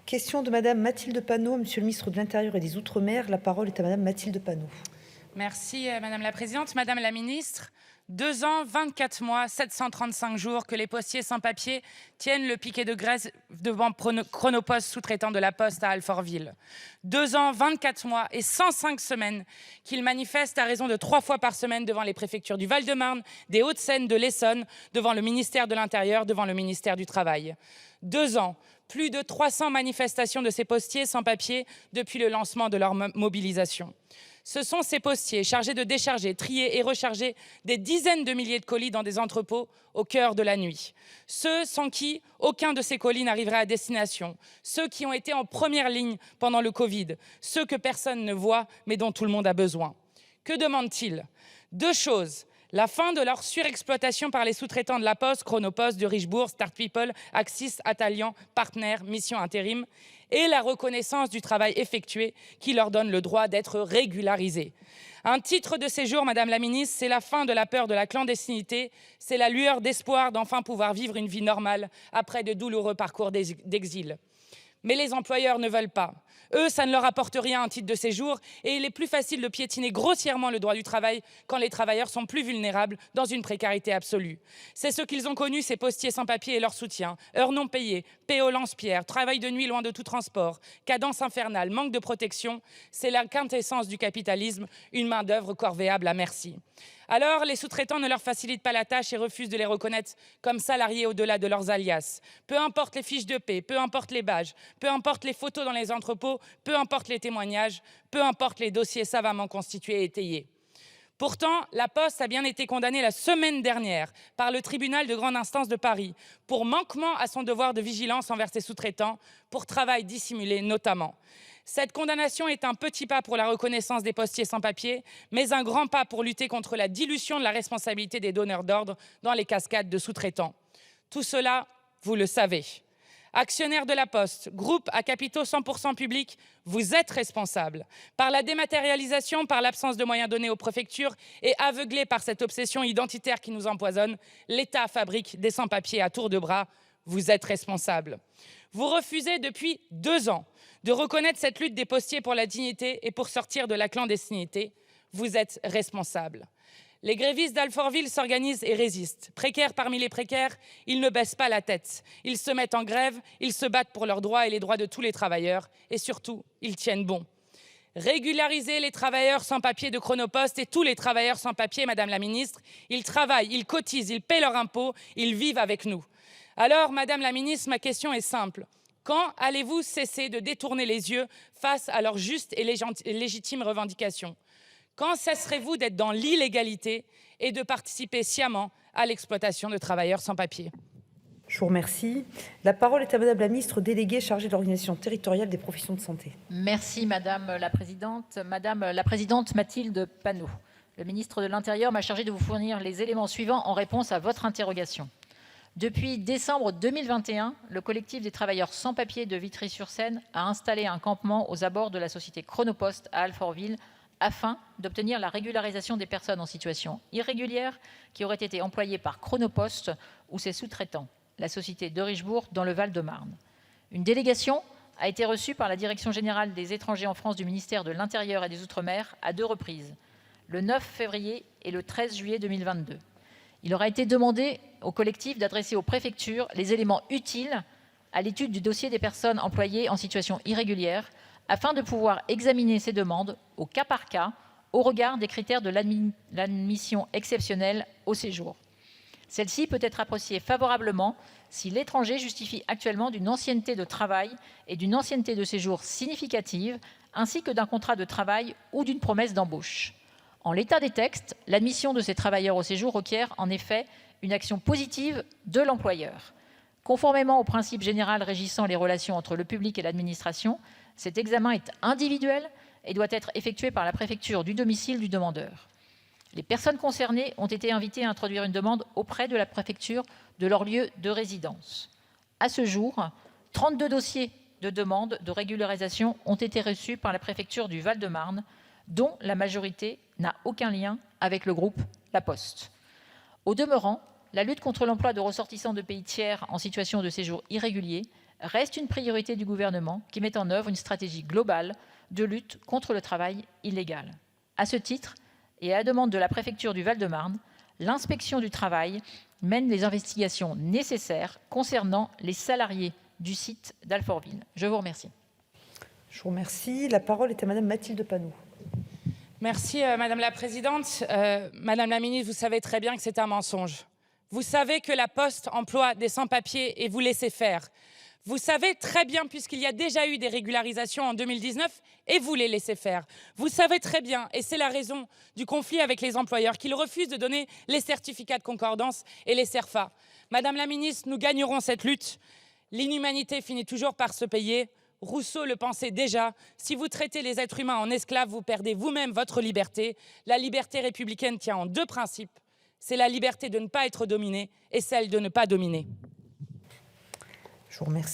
Question de Madame Mathilde Panot, Monsieur le ministre de l'Intérieur et des Outre-mer. La parole est à Madame Mathilde Panot. Merci Madame la Présidente. Madame la Ministre, 2 ans, 24 mois, 735 jours que les postiers sans papier tiennent le piquet de graisse devant Chronopost, sous-traitant de la Poste à Alfortville. 2 ans, 24 mois et 105 semaines qu'ils manifestent à raison de 3 fois par semaine devant les préfectures du Val-de-Marne, des Hauts-de-Seine, de l'Essonne, devant le ministère de l'Intérieur, devant le ministère du Travail. 2 ans, plus de 300 manifestations de ces postiers sans papier depuis le lancement de leur mobilisation. Ce sont ces postiers chargés de décharger, trier et recharger des dizaines de milliers de colis dans des entrepôts au cœur de la nuit. Ceux sans qui aucun de ces colis n'arriverait à destination. Ceux qui ont été en première ligne pendant le Covid. Ceux que personne ne voit mais dont tout le monde a besoin. Que demandent-ils? 2 choses. La fin de leur surexploitation par les sous-traitants de la Poste, Chronopost, de Richebourg, Start People, Axis, Atalian, Partner, Mission Intérim, et la reconnaissance du travail effectué qui leur donne le droit d'être régularisés. Un titre de séjour, Madame la Ministre, c'est la fin de la peur de la clandestinité, c'est la lueur d'espoir d'enfin pouvoir vivre une vie normale après de douloureux parcours d'exil. Mais les employeurs ne veulent pas. Eux, ça ne leur apporte rien un titre de séjour et il est plus facile de piétiner grossièrement le droit du travail quand les travailleurs sont plus vulnérables dans une précarité absolue. C'est ce qu'ils ont connu, ces postiers sans papier et leur soutien. Heures non payées, paix au lance-pierre, travail de nuit loin de tout transport, cadence infernale, manque de protection. C'est la quintessence du capitalisme, une main-d'œuvre corvéable à merci. Alors, les sous-traitants ne leur facilitent pas la tâche et refusent de les reconnaître comme salariés au-delà de leurs alias. Peu importe les fiches de paie, peu importe les badges, peu importe les photos dans les entrepôts, peu importe les témoignages, peu importe les dossiers savamment constitués et étayés. Pourtant, la Poste a bien été condamnée la semaine dernière par le tribunal de grande instance de Paris pour manquement à son devoir de vigilance envers ses sous-traitants, pour travail dissimulé notamment. Cette condamnation est un petit pas pour la reconnaissance des postiers sans papier, mais un grand pas pour lutter contre la dilution de la responsabilité des donneurs d'ordre dans les cascades de sous-traitants. Tout cela, vous le savez. Actionnaire de la Poste, groupe à capitaux 100% publics, vous êtes responsable. Par la dématérialisation, par l'absence de moyens donnés aux préfectures et aveuglés par cette obsession identitaire qui nous empoisonne, l'État fabrique des sans-papiers à tour de bras. Vous êtes responsable. Vous refusez depuis 2 ans de reconnaître cette lutte des postiers pour la dignité et pour sortir de la clandestinité. Vous êtes responsable. Les grévistes d'Alfortville s'organisent et résistent. Précaires parmi les précaires, ils ne baissent pas la tête. Ils se mettent en grève, ils se battent pour leurs droits et les droits de tous les travailleurs. Et surtout, ils tiennent bon. Régulariser les travailleurs sans papier de Chronopost et tous les travailleurs sans papier, Madame la Ministre. Ils travaillent, ils cotisent, ils paient leurs impôts, ils vivent avec nous. Alors, Madame la Ministre, ma question est simple. Quand allez-vous cesser de détourner les yeux face à leurs justes et légitimes revendications? Quand cesserez-vous d'être dans l'illégalité et de participer sciemment à l'exploitation de travailleurs sans papier? Je vous remercie. La parole est à Madame la Ministre déléguée chargée de l'organisation territoriale des professions de santé. Merci Madame la Présidente. Madame la Présidente Mathilde Panot, le ministre de l'Intérieur m'a chargé de vous fournir les éléments suivants en réponse à votre interrogation. Depuis décembre 2021, le collectif des travailleurs sans papier de Vitry-sur-Seine a installé un campement aux abords de la société Chronopost à Alfortville afin d'obtenir la régularisation des personnes en situation irrégulière qui auraient été employées par Chronopost ou ses sous-traitants, la société de Richebourg dans le Val-de-Marne. Une délégation a été reçue par la Direction générale des étrangers en France du ministère de l'Intérieur et des Outre-mer à 2 reprises, le 9 février et le 13 juillet 2022. Il aura été demandé au collectif d'adresser aux préfectures les éléments utiles à l'étude du dossier des personnes employées en situation irrégulière afin de pouvoir examiner ces demandes au cas par cas au regard des critères de l'admission exceptionnelle au séjour. Celle-ci peut être appréciée favorablement si l'étranger justifie actuellement d'une ancienneté de travail et d'une ancienneté de séjour significative, ainsi que d'un contrat de travail ou d'une promesse d'embauche. En l'état des textes, l'admission de ces travailleurs au séjour requiert en effet une action positive de l'employeur. Conformément au principe général régissant les relations entre le public et l'administration, cet examen est individuel et doit être effectué par la préfecture du domicile du demandeur. Les personnes concernées ont été invitées à introduire une demande auprès de la préfecture de leur lieu de résidence. À ce jour, 32 dossiers de demande de régularisation ont été reçus par la préfecture du Val-de-Marne, dont la majorité n'a aucun lien avec le groupe La Poste. Au demeurant, la lutte contre l'emploi de ressortissants de pays tiers en situation de séjour irrégulier reste une priorité du gouvernement qui met en œuvre une stratégie globale de lutte contre le travail illégal. À ce titre, et à la demande de la préfecture du Val-de-Marne, l'inspection du travail mène les investigations nécessaires concernant les salariés du site d'Alfortville. Je vous remercie. Je vous remercie. La parole est à Madame Mathilde Panot. Merci Madame la Présidente. Madame la Ministre, vous savez très bien que c'est un mensonge. Vous savez que la Poste emploie des sans-papiers et vous laissez faire. Vous savez très bien, puisqu'il y a déjà eu des régularisations en 2019, et vous les laissez faire. Vous savez très bien, et c'est la raison du conflit avec les employeurs, qu'ils refusent de donner les certificats de concordance et les CERFA. Madame la Ministre, nous gagnerons cette lutte. L'inhumanité finit toujours par se payer. Rousseau le pensait déjà. Si vous traitez les êtres humains en esclaves, vous perdez vous-même votre liberté. La liberté républicaine tient en deux principes. C'est la liberté de ne pas être dominé et celle de ne pas dominer. Je vous remercie.